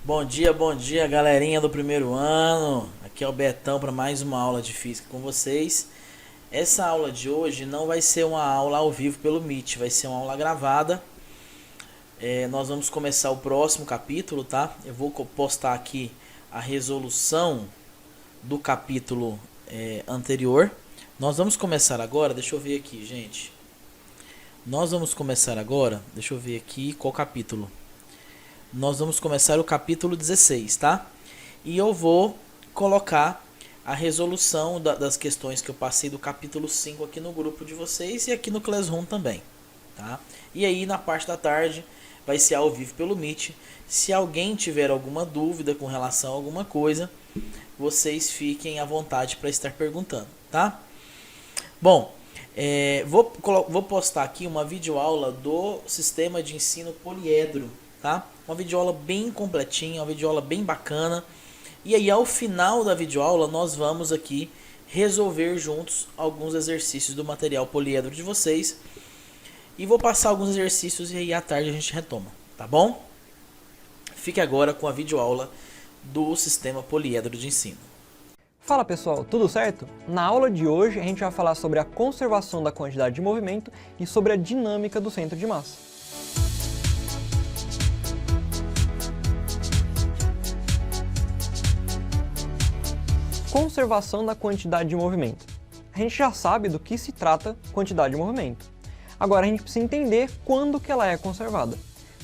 Bom dia, galerinha do primeiro ano. Aqui é o Betão para mais uma aula de física com vocês. Essa aula de hoje não vai ser uma aula ao vivo pelo Meet, vai ser uma aula gravada. Nós vamos começar o próximo capítulo, tá? Eu vou postar aqui a resolução do capítulo anterior. Nós vamos começar agora, deixa eu ver aqui, gente. Nós vamos começar agora, deixa eu ver aqui qual capítulo. Nós vamos começar o capítulo 16, tá? E eu vou colocar a resolução das questões que eu passei do capítulo 5 aqui no grupo de vocês e aqui no Classroom também, tá? E aí na parte da tarde vai ser ao vivo pelo Meet. Se alguém tiver alguma dúvida com relação a alguma coisa, vocês fiquem à vontade para estar perguntando, tá? Bom, vou postar aqui uma videoaula do sistema de ensino poliedro, tá? Uma videoaula bem completinha, uma videoaula bem bacana. E aí ao final da videoaula nós vamos aqui resolver juntos alguns exercícios do material poliedro de vocês. E vou passar alguns exercícios e aí à tarde a gente retoma, tá bom? Fique agora com a videoaula do sistema poliedro de ensino. Fala pessoal, tudo certo? Na aula de hoje a gente vai falar sobre a conservação da quantidade de movimento e sobre a dinâmica do centro de massa. Conservação da quantidade de movimento. A gente já sabe do que se trata quantidade de movimento. Agora a gente precisa entender quando que ela é conservada.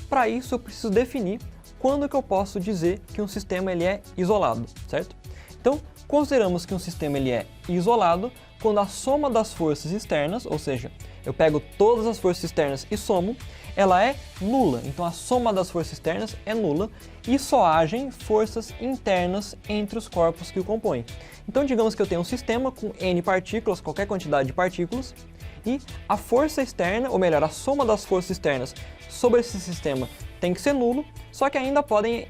Para isso eu preciso definir quando que eu posso dizer que um sistema ele é isolado, certo? Então, consideramos que um sistema ele é isolado quando a soma das forças externas, ou seja, eu pego todas as forças externas e somo, ela é nula. Então a soma das forças externas é nula e só agem forças internas entre os corpos que o compõem. Então digamos que eu tenho um sistema com N partículas, qualquer quantidade de partículas, e a força externa, ou melhor, a soma das forças externas sobre esse sistema tem que ser nulo, só que ainda podem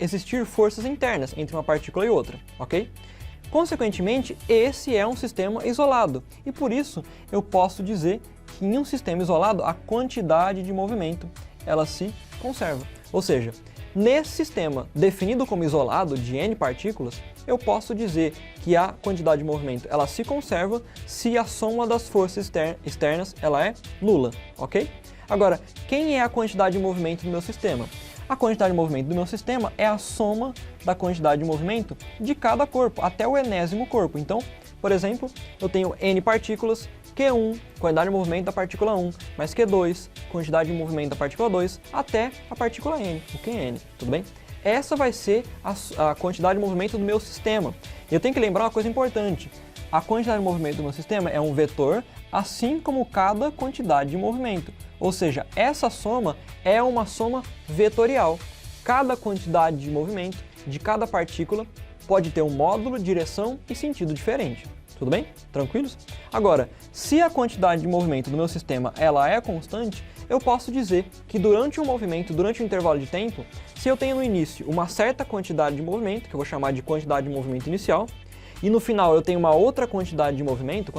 existir forças internas entre uma partícula e outra, ok? Consequentemente, esse é um sistema isolado e por isso eu posso dizer que em um sistema isolado a quantidade de movimento ela se conserva. Ou seja, nesse sistema definido como isolado de N partículas, eu posso dizer que a quantidade de movimento ela se conserva se a soma das forças externas ela é nula, ok? Agora, quem é a quantidade de movimento do meu sistema? A quantidade de movimento do meu sistema é a soma da quantidade de movimento de cada corpo, até o enésimo corpo. Então, por exemplo, eu tenho N partículas, Q1, quantidade de movimento da partícula 1, mais Q2, quantidade de movimento da partícula 2, até a partícula N, o Qn, tudo bem? Essa vai ser a quantidade de movimento do meu sistema. E eu tenho que lembrar uma coisa importante. A quantidade de movimento do meu sistema é um vetor, assim como cada quantidade de movimento. Ou seja, essa soma é uma soma vetorial. Cada quantidade de movimento de cada partícula pode ter um módulo, direção e sentido diferente. Tudo bem? Tranquilos? Agora, se a quantidade de movimento do meu sistema ela é constante, eu posso dizer que durante um movimento, durante um intervalo de tempo, se eu tenho no início uma certa quantidade de movimento, que eu vou chamar de quantidade de movimento inicial, e no final eu tenho uma outra quantidade de movimento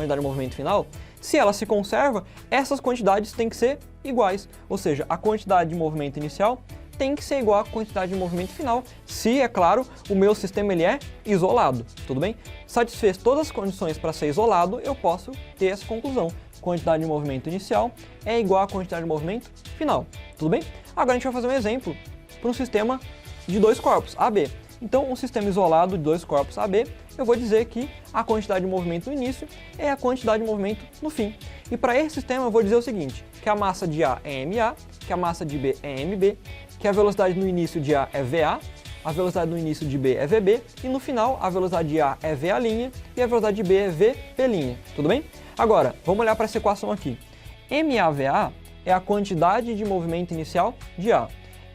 final, se ela se conserva, essas quantidades têm que ser iguais. Ou seja, a quantidade de movimento inicial tem que ser igual à quantidade de movimento final, se, é claro, o meu sistema ele é isolado, tudo bem? Satisfez todas as condições para ser isolado, eu posso ter essa conclusão. Quantidade de movimento inicial é igual à quantidade de movimento final, tudo bem? Agora a gente vai fazer um exemplo para um sistema de dois corpos, AB. Então, um sistema isolado de dois corpos AB, eu vou dizer que a quantidade de movimento no início é a quantidade de movimento no fim. E para esse sistema eu vou dizer o seguinte, que a massa de A é MA, que a massa de B é MB, que a velocidade no início de A é VA, a velocidade no início de B é VB, e no final a velocidade de A é VA' e a velocidade de B é VB', tudo bem? Agora, vamos olhar para essa equação aqui. MAVA é a quantidade de movimento inicial de A,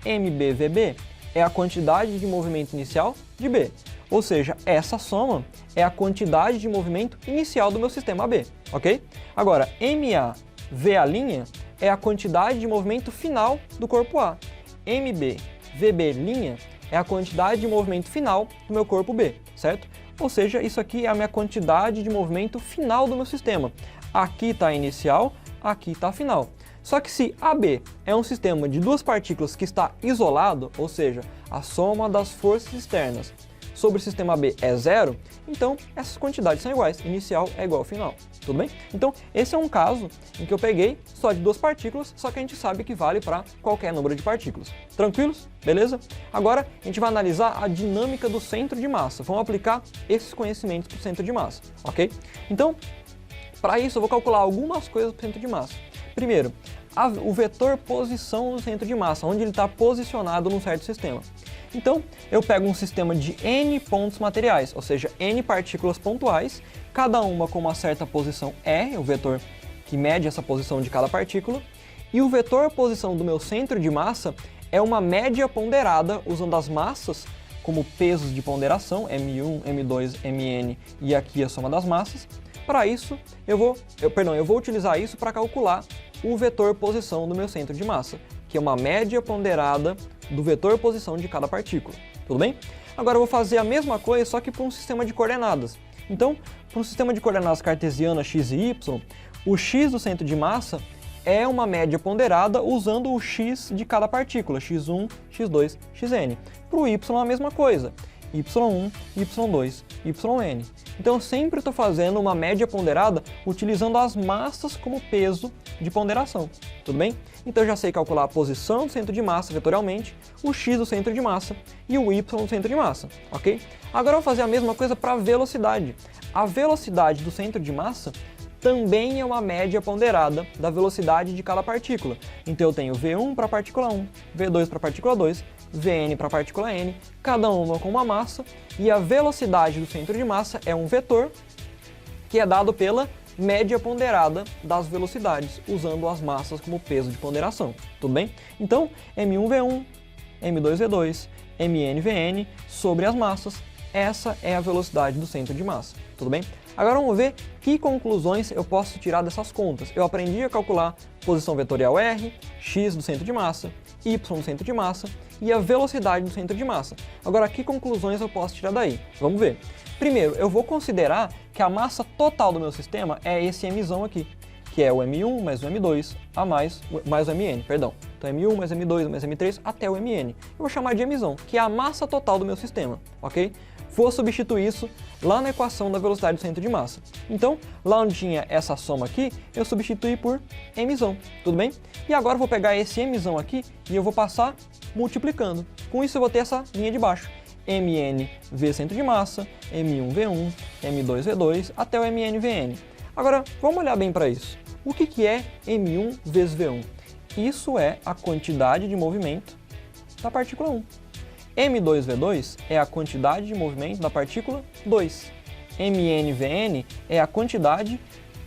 MBVB é a quantidade de movimento inicial de B. Ou seja, essa soma é a quantidade de movimento inicial do meu sistema B, ok? Agora, MAVA' é a quantidade de movimento final do corpo A. MBVB' é a quantidade de movimento final do meu corpo B, certo? Ou seja, isso aqui é a minha quantidade de movimento final do meu sistema. Aqui está a inicial, aqui está a final. Só que se AB é um sistema de duas partículas que está isolado, ou seja, a soma das forças externas sobre o sistema B é zero, então essas quantidades são iguais, inicial é igual ao final, tudo bem? Então esse é um caso em que eu peguei só de duas partículas, só que a gente sabe que vale para qualquer número de partículas. Tranquilos? Beleza? Agora a gente vai analisar a dinâmica do centro de massa, vamos aplicar esses conhecimentos para o centro de massa, ok? Então, para isso eu vou calcular algumas coisas para o centro de massa. Primeiro, o vetor posição no centro de massa, onde ele está posicionado num certo sistema. Então, eu pego um sistema de n pontos materiais, ou seja, n partículas pontuais, cada uma com uma certa posição E, o vetor que mede essa posição de cada partícula, e o vetor posição do meu centro de massa é uma média ponderada usando as massas como pesos de ponderação, M1, M2, Mn e aqui a soma das massas. Para isso, eu vou utilizar isso para calcular o vetor posição do meu centro de massa, que é uma média ponderada do vetor posição de cada partícula. Tudo bem? Agora eu vou fazer a mesma coisa, só que para um sistema de coordenadas. Então, para um sistema de coordenadas cartesianas x e y, o x do centro de massa é uma média ponderada usando o x de cada partícula, x1, x2, xn. Para o y a mesma coisa, y1, y2, yn. Então eu sempre estou fazendo uma média ponderada utilizando as massas como peso de ponderação, tudo bem? Então eu já sei calcular a posição do centro de massa vetorialmente, o x do centro de massa e o y do centro de massa, ok? Agora eu vou fazer a mesma coisa para a velocidade. A velocidade do centro de massa também é uma média ponderada da velocidade de cada partícula. Então eu tenho V1 para a partícula 1, V2 para a partícula 2, Vn para a partícula n, cada uma com uma massa, e a velocidade do centro de massa é um vetor que é dado pela média ponderada das velocidades, usando as massas como peso de ponderação, tudo bem? Então, m1v1, m2v2, mn/vn sobre as massas, essa é a velocidade do centro de massa, tudo bem? Agora vamos ver que conclusões eu posso tirar dessas contas. Eu aprendi a calcular posição vetorial r, x do centro de massa, y do centro de massa e a velocidade do centro de massa. Agora, que conclusões eu posso tirar daí? Vamos ver. Primeiro, eu vou considerar que a massa total do meu sistema é esse mzão aqui, que é o m1 mais o m2 mais o mn, perdão. Então m1 mais m2 mais m3 até o mn. Eu vou chamar de mzão, que é a massa total do meu sistema, ok? Vou substituir isso lá na equação da velocidade do centro de massa. Então, lá onde tinha essa soma aqui, eu substituí por mzão, tudo bem? E agora eu vou pegar esse mzão aqui e eu vou passar multiplicando. Com isso eu vou ter essa linha de baixo. Mn V centro de massa, M1V1, M2V2, até o MnVn. Agora, vamos olhar bem para isso. O que é M1 vezes V1? Isso é a quantidade de movimento da partícula 1. M2V2 é a quantidade de movimento da partícula 2. MnVn é a quantidade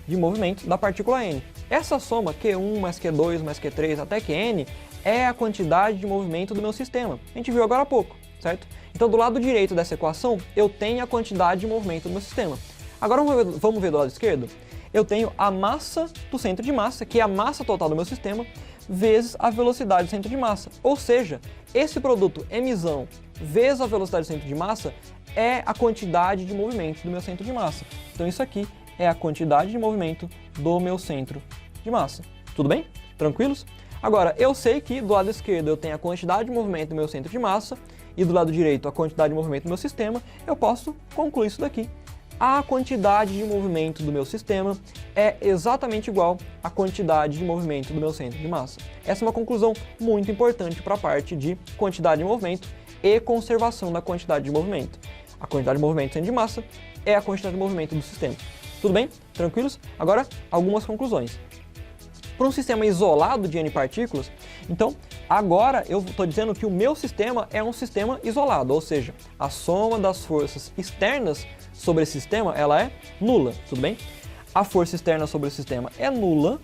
de movimento da partícula n. Essa soma Q1 mais Q2 mais Q3 até Qn é a quantidade de movimento do meu sistema. A gente viu agora há pouco, certo? Então do lado direito dessa equação eu tenho a quantidade de movimento do meu sistema. Agora vamos ver do lado esquerdo? Eu tenho a massa do centro de massa, que é a massa total do meu sistema, vezes a velocidade do centro de massa. Ou seja, esse produto mzão vezes a velocidade do centro de massa é a quantidade de movimento do meu centro de massa. Então isso aqui é a quantidade de movimento do meu centro de massa. Tudo bem? Tranquilos? Agora, eu sei que do lado esquerdo eu tenho a quantidade de movimento do meu centro de massa e do lado direito a quantidade de movimento do meu sistema, eu posso concluir isso daqui. A quantidade de movimento do meu sistema é exatamente igual à quantidade de movimento do meu centro de massa. Essa é uma conclusão muito importante para a parte de quantidade de movimento e conservação da quantidade de movimento. A quantidade de movimento do centro de massa é a quantidade de movimento do sistema. Tudo bem? Tranquilos? Agora, algumas conclusões. Para um sistema isolado de n partículas, então, agora eu estou dizendo que o meu sistema é um sistema isolado, ou seja, a soma das forças externas sobre esse sistema, ela é nula, tudo bem? A força externa sobre o sistema é nula,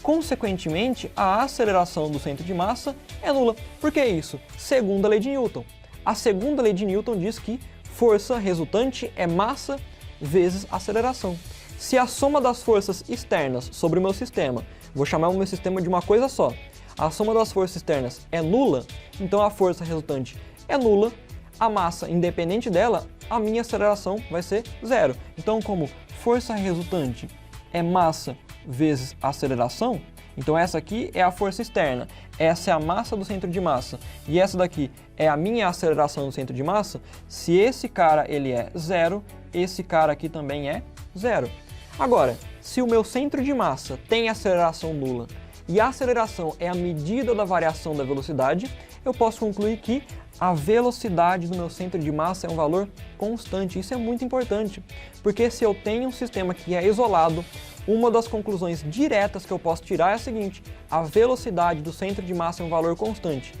consequentemente, a aceleração do centro de massa é nula. Por que isso? Segunda lei de Newton. A segunda lei de Newton diz que força resultante é massa vezes aceleração. Se a soma das forças externas sobre o meu sistema, vou chamar o meu sistema de uma coisa só, a soma das forças externas é nula, então a força resultante é nula, a massa, independente dela, a minha aceleração vai ser zero. Então, como força resultante é massa vezes aceleração, Então essa aqui é a força externa, essa é a massa do centro de massa e essa daqui é a minha aceleração do centro de massa. Se esse cara ele é 0, esse cara aqui também é 0. Agora, se o meu centro de massa tem aceleração nula e a aceleração é a medida da variação da velocidade, eu posso concluir que a velocidade do meu centro de massa é um valor constante. Isso é muito importante, porque se eu tenho um sistema que é isolado, uma das conclusões diretas que eu posso tirar é a seguinte: a velocidade do centro de massa é um valor constante,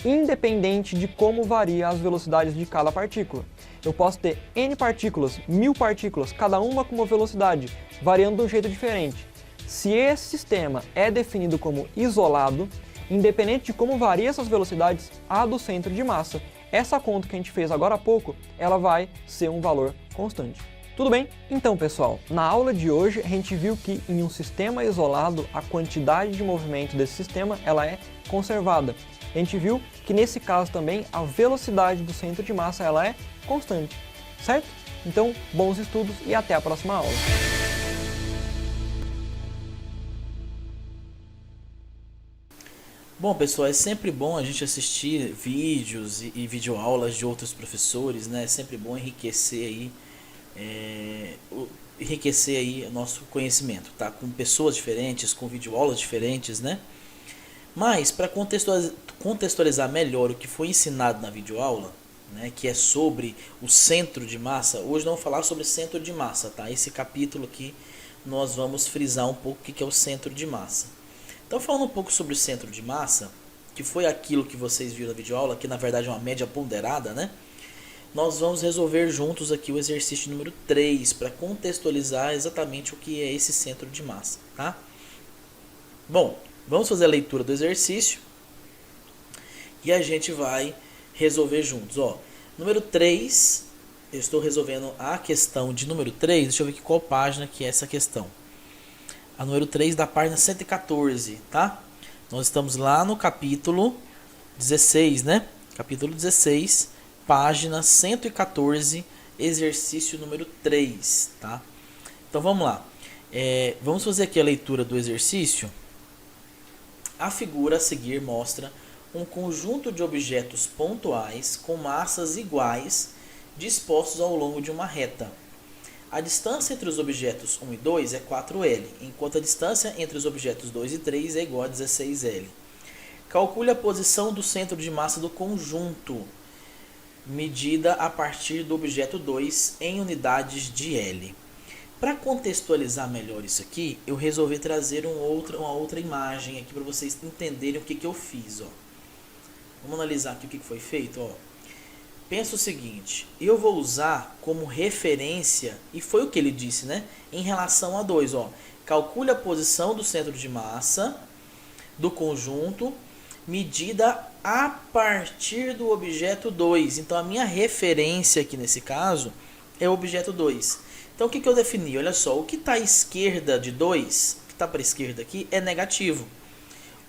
independente de como varia as velocidades de cada partícula. Eu posso ter N partículas, 1000 partículas, cada uma com uma velocidade, variando de um jeito diferente. Se esse sistema é definido como isolado, independente de como varia essas velocidades, a do centro de massa, essa conta que a gente fez agora há pouco, ela vai ser um valor constante. Tudo bem? Então, pessoal, na aula de hoje a gente viu que em um sistema isolado, a quantidade de movimento desse sistema ela é conservada. A gente viu que nesse caso também a velocidade do centro de massa ela é constante, certo? Então, bons estudos e até a próxima aula. Bom, pessoal, é sempre bom a gente assistir vídeos e videoaulas de outros professores, né? É sempre bom enriquecer aí o nosso conhecimento, tá? Com pessoas diferentes, com videoaulas diferentes, né? Mas, para contextualizar melhor o que foi ensinado na videoaula, né, que é sobre o centro de massa, hoje não vou falar sobre centro de massa, tá? Esse capítulo aqui nós vamos frisar um pouco o que é o centro de massa. Então, falando um pouco sobre o centro de massa, que foi aquilo que vocês viram na videoaula, que na verdade é uma média ponderada, né? Nós vamos resolver juntos aqui o exercício número 3, para contextualizar exatamente o que é esse centro de massa, tá? Bom, vamos fazer a leitura do exercício e a gente vai resolver juntos. Ó, número 3, eu estou resolvendo a questão de número 3, deixa eu ver aqui qual página que é essa questão. A número 3 da página 114, tá? Nós estamos lá no capítulo 16, né? Capítulo 16, página 114, exercício número 3, tá? Então vamos lá. Vamos fazer aqui a leitura do exercício. A figura a seguir mostra um conjunto de objetos pontuais com massas iguais dispostos ao longo de uma reta. A distância entre os objetos 1 e 2 é 4L, enquanto a distância entre os objetos 2 e 3 é igual a 16L. Calcule a posição do centro de massa do conjunto, medida a partir do objeto 2 em unidades de L. Para contextualizar melhor isso aqui, eu resolvi trazer uma outra imagem aqui para vocês entenderem o que eu fiz. Ó. Vamos analisar aqui o que foi feito. Ó. Pensa o seguinte, eu vou usar como referência, e foi o que ele disse, né? Em relação a 2, ó. Calcule a posição do centro de massa do conjunto, medida a partir do objeto 2. Então, a minha referência aqui nesse caso é o objeto 2. Então, o que eu defini? Olha só, o que está à esquerda de 2, o que está para a esquerda aqui, é negativo.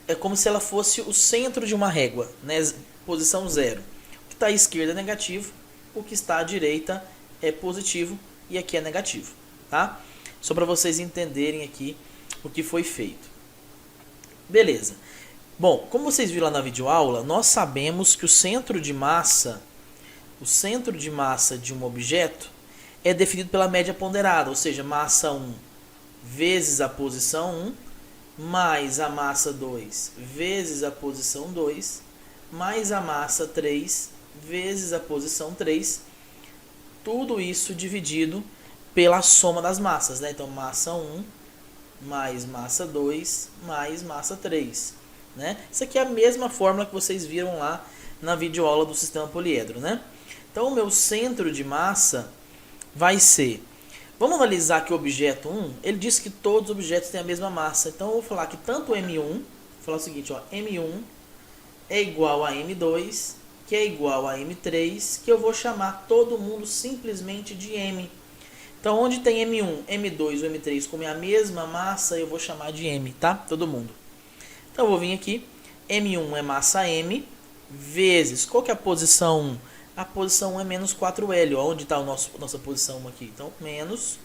É como se ela fosse o centro de uma régua, né? Posição 0. O que está à esquerda é negativo, o que está à direita é positivo e aqui é negativo, tá? Só para vocês entenderem aqui o que foi feito. Beleza. Bom, como vocês viram lá na videoaula, nós sabemos que o centro de massa de um objeto é definido pela média ponderada, ou seja, massa 1 vezes a posição 1, mais a massa 2 vezes a posição 2, mais a massa 3 vezes a posição 3, tudo isso dividido pela soma das massas, né? Então, massa 1 mais massa 2 mais massa 3, né? Isso aqui é a mesma fórmula que vocês viram lá na videoaula do sistema poliedro, né? Então, o meu centro de massa vai ser... Vamos analisar aqui o objeto 1. Ele disse que todos os objetos têm a mesma massa. Então, eu vou falar que tanto M1... Vou falar o seguinte, ó, M1 é igual a M2, que é igual a M3, que eu vou chamar todo mundo simplesmente de M. Então, onde tem M1, M2 ou M3 como é a mesma massa, eu vou chamar de M, tá? Todo mundo. Então, eu vou vir aqui. M1 é massa M, vezes... Qual que é a posição 1? A posição 1 é menos 4L. Onde está a nossa posição 1 aqui? Então, menos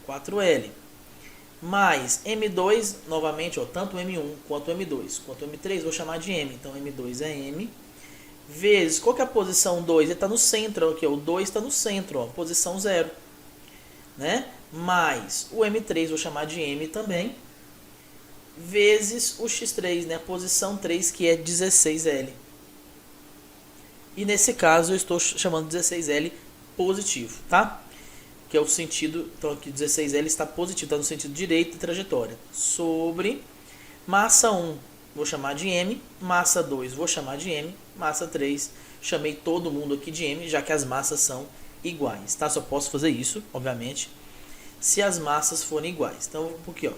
4L. mais M2, novamente, ó, tanto M1 quanto M2, quanto M3, vou chamar de M. Então, M2 é M, vezes, qual que é a posição 2? Ele está no centro, aqui, ó, o 2 está no centro, ó, posição 0. Né? Mais o M3, vou chamar de M também, vezes o X3, né? A posição 3, que é 16L. E nesse caso, eu estou chamando 16L positivo, tá? Que é o sentido, então aqui 16L está positivo, está no sentido direito da trajetória. Sobre massa 1, vou chamar de M, massa 2, vou chamar de M, massa 3, chamei todo mundo aqui de M, já que as massas são iguais, tá? Só posso fazer isso, obviamente, se as massas forem iguais. Então, aqui, ó,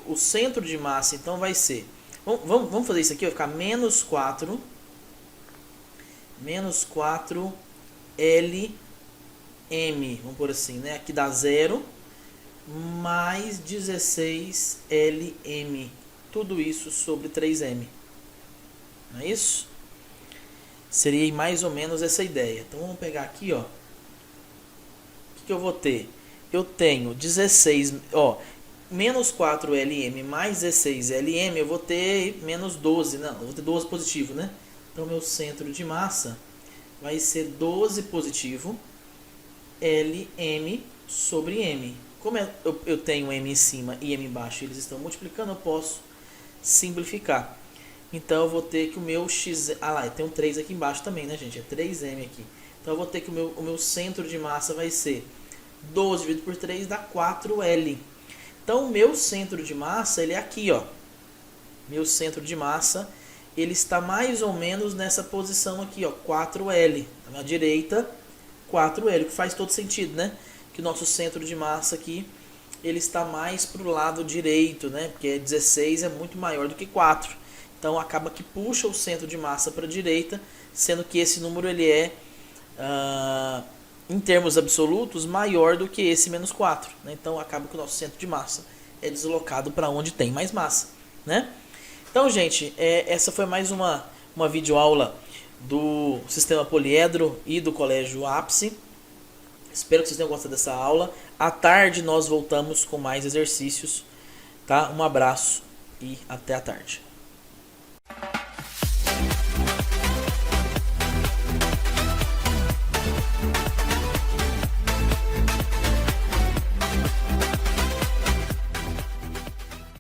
o centro de massa, então, vai ser, vamos fazer isso aqui, vai ficar menos 4 L M, vamos por assim, né? Aqui dá 0, mais 16 LM. Tudo isso sobre 3M. Não é isso? Seria mais ou menos essa ideia. Então vamos pegar aqui, ó. O que eu vou ter? Eu tenho 16, ó, menos 4 LM mais 16 LM, eu vou ter menos 12, não, eu vou ter 12 positivo, né? Então meu centro de massa vai ser 12 positivo LM sobre M. Como eu tenho M em cima e M embaixo, eles estão multiplicando, eu posso simplificar. Então eu vou ter que o meu X... Ah lá, tem um 3 aqui embaixo também, né, gente? É 3M aqui. Então eu vou ter que o meu centro de massa vai ser 12 dividido por 3 dá 4L. Então o meu centro de massa, ele é aqui, ó. Meu centro de massa, ele está mais ou menos nessa posição aqui, ó, 4L. À direita, 4L, que faz todo sentido, né? Que o nosso centro de massa aqui, ele está mais para o lado direito, né? Porque 16 é muito maior do que 4. Então acaba que puxa o centro de massa para a direita, sendo que esse número ele é, em termos absolutos, maior do que esse menos 4. Né? Então acaba que o nosso centro de massa é deslocado para onde tem mais massa. Né? Então, gente, essa foi mais uma videoaula do Sistema Poliedro e do Colégio Ápice. Espero que vocês tenham gostado dessa aula. À tarde nós voltamos com mais exercícios. Tá? Um abraço e até à tarde.